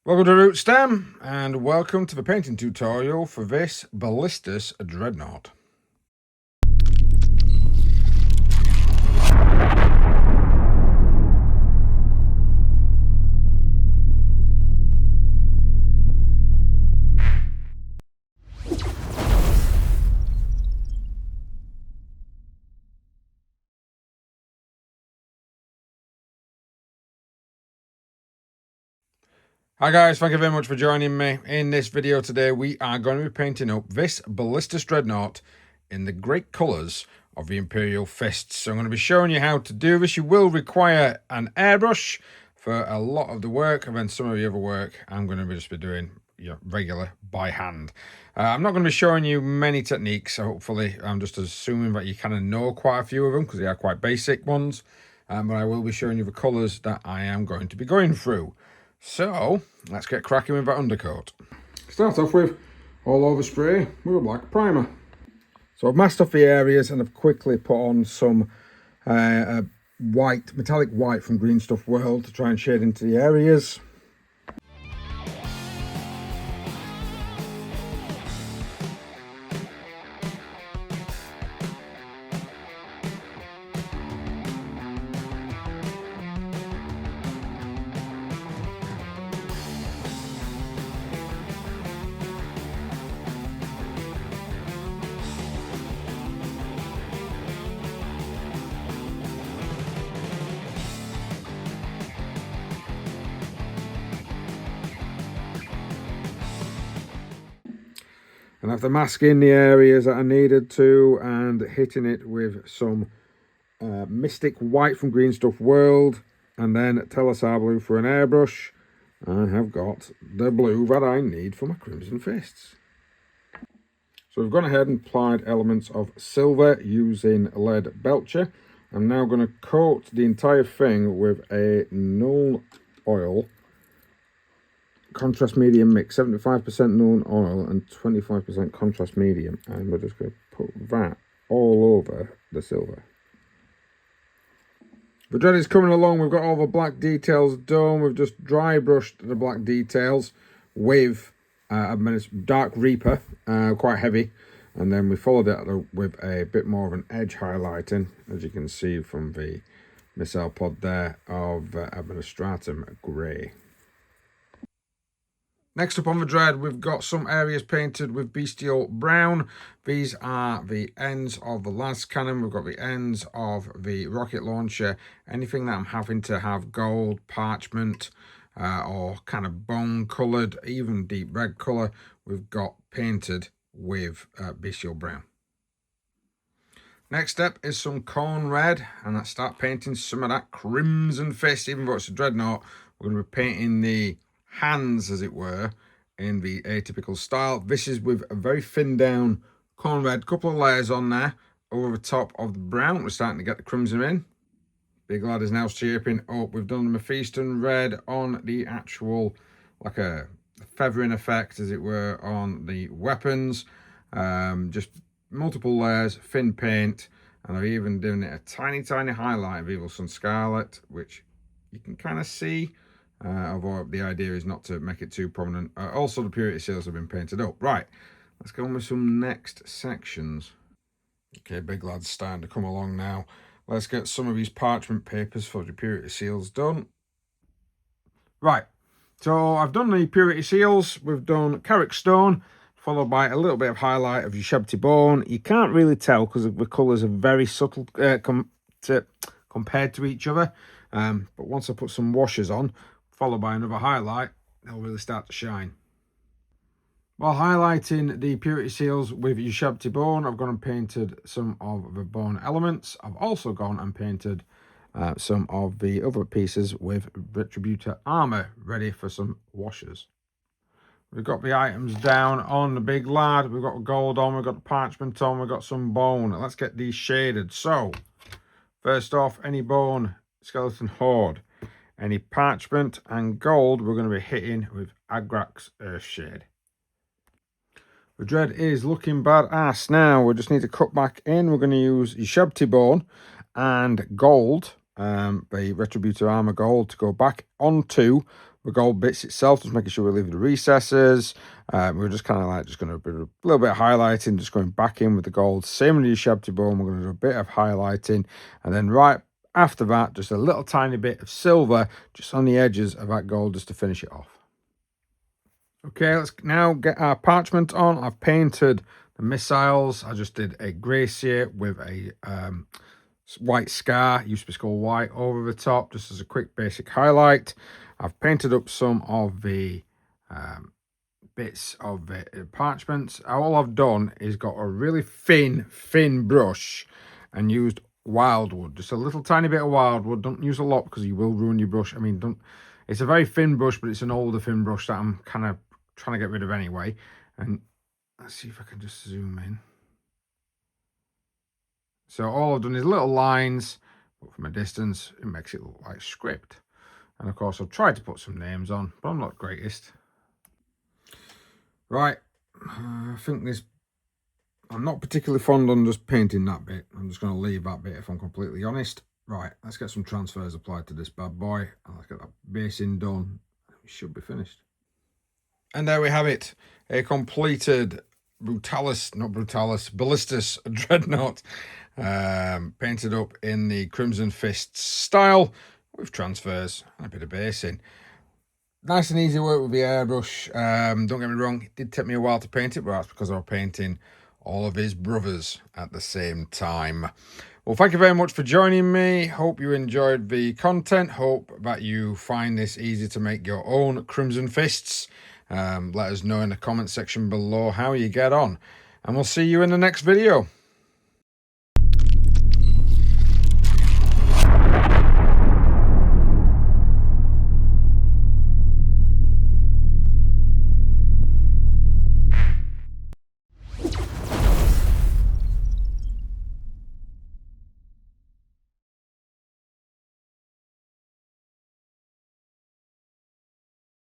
Welcome to Rootstem, and welcome to the painting tutorial for this Ballistus Dreadnought. Hi guys, thank you very much for joining me. In this video today we are going to be painting up this Ballistus Dreadnought in the great colours of the Imperial Fists. So I'm going to be showing you how to do this. You will require an airbrush for a lot of the work, and then some of the other work I'm going to just be doing regular by hand. I'm not going to be showing you many techniques, so hopefully I'm just assuming that you kind of know quite a few of them because they are quite basic ones, but I will be showing you the colours that I am going to be going through. So let's get cracking with that undercoat. Start off with all over spray with a black primer. So I've masked off the areas and I've quickly put on some white, metallic white from Green Stuff World to try and shade into the areas. And after masking the areas that I needed to and hitting it with some Mystic White from Green Stuff World and then Telesar Blue for an airbrush, I have got the blue that I need for my Crimson Fists. So we've gone ahead and applied elements of silver using lead belcher. I'm now going to coat the entire thing with a null oil contrast medium mix, 75% null oil and 25% contrast medium, and we're just going to put that all over the silver. The dread is coming along. We've got all the black details done. We've just dry brushed the black details with Dark Reaper, quite heavy, and then we followed it with a bit more of an edge highlighting, as you can see from the missile pod there, of Administratum Grey. Next up on the dread, we've got some areas painted with Bestial Brown. These are the ends of the las cannon. We've got the ends of the rocket launcher. Anything that I'm having to have gold, parchment, or kind of bone coloured, even deep red colour, we've got painted with Bestial Brown. Next step is some corn red, and let's start painting some of that Crimson Fist. Even though it's a dreadnought, we're going to be painting the hands, as it were, in the atypical style. This is with a very thin down corn red, couple of layers on there over the top of the brown. We're starting to get the crimson in. Big lad is now shaping up. We've done the Mephiston red on the actual, like a feathering effect, as it were, on the weapons. Just multiple layers, thin paint, and I've even done it a tiny highlight of Evil Sun Scarlet, which you can kind of see. Although the idea is not to make it too prominent. Also, the purity seals have been painted up. Right, let's go on with some next sections. Okay, big lad's starting to come along now. Let's get some of these parchment papers for the purity seals done. Right, so I've done the purity seals. We've done Carrick Stone, followed by a little bit of highlight of Yushabti Bone. You can't really tell because the colours are very subtle compared to each other. But once I put some washes on, followed by another highlight, they'll really start to shine. While highlighting the purity seals with Yushabti Bone, I've gone and painted some of the bone elements. I've also gone and painted some of the other pieces with Retributor armour, ready for some washes. We've got the items down on the big lad. We've got gold on, we've got the parchment on, we've got some bone. Let's get these shaded. So, first off, any bone skeleton horde. Any parchment and gold we're going to be hitting with Agrax Earthshade. The dread is looking badass now. We just need to cut back in. We're going to use Yushabti Bone and gold, the Retributor Armour gold, to go back onto the gold bits itself, just making sure we leave the recesses. We're just kind of like just going to do a little bit of highlighting, just going back in with the gold. Same with the Shabty bone, we're going to do a bit of highlighting, and then right after that, just a little tiny bit of silver just on the edges of that gold just to finish it off. Okay, let's now get our parchment on. I've painted the missiles. I just did a gracie with a white scar, used to be skull white, over the top, just as a quick basic highlight. I've painted up some of the bits of the parchment. All I've done is got a really thin brush and used wildwood, just a little tiny bit of wildwood. Don't use a lot because you will ruin your brush. I mean, don't. It's a very thin brush, but it's an older thin brush that I'm kind of trying to get rid of anyway. And let's see if I can just zoom in. So all I've done is little lines, but from a distance it makes it look like script. And of course I've tried to put some names on, but I'm not the greatest. Right, I think this, I'm not particularly fond on just painting that bit. I'm just going to leave that bit if I'm completely honest. Right, let's get some transfers applied to this bad boy, and let's get that basing done. It should be finished. And there we have it, a completed Ballistus Dreadnought, painted up in the Crimson Fists style with transfers and a bit of basing. Nice and easy work with the airbrush. Don't get me wrong, it did take me a while to paint it, but that's because I was painting all of his brothers at the same time. Well, thank you very much for joining me. Hope you enjoyed the content. Hope that you find this easy to make your own Crimson Fists. Let us know in the comment section below how you get on, and we'll see you in the next video.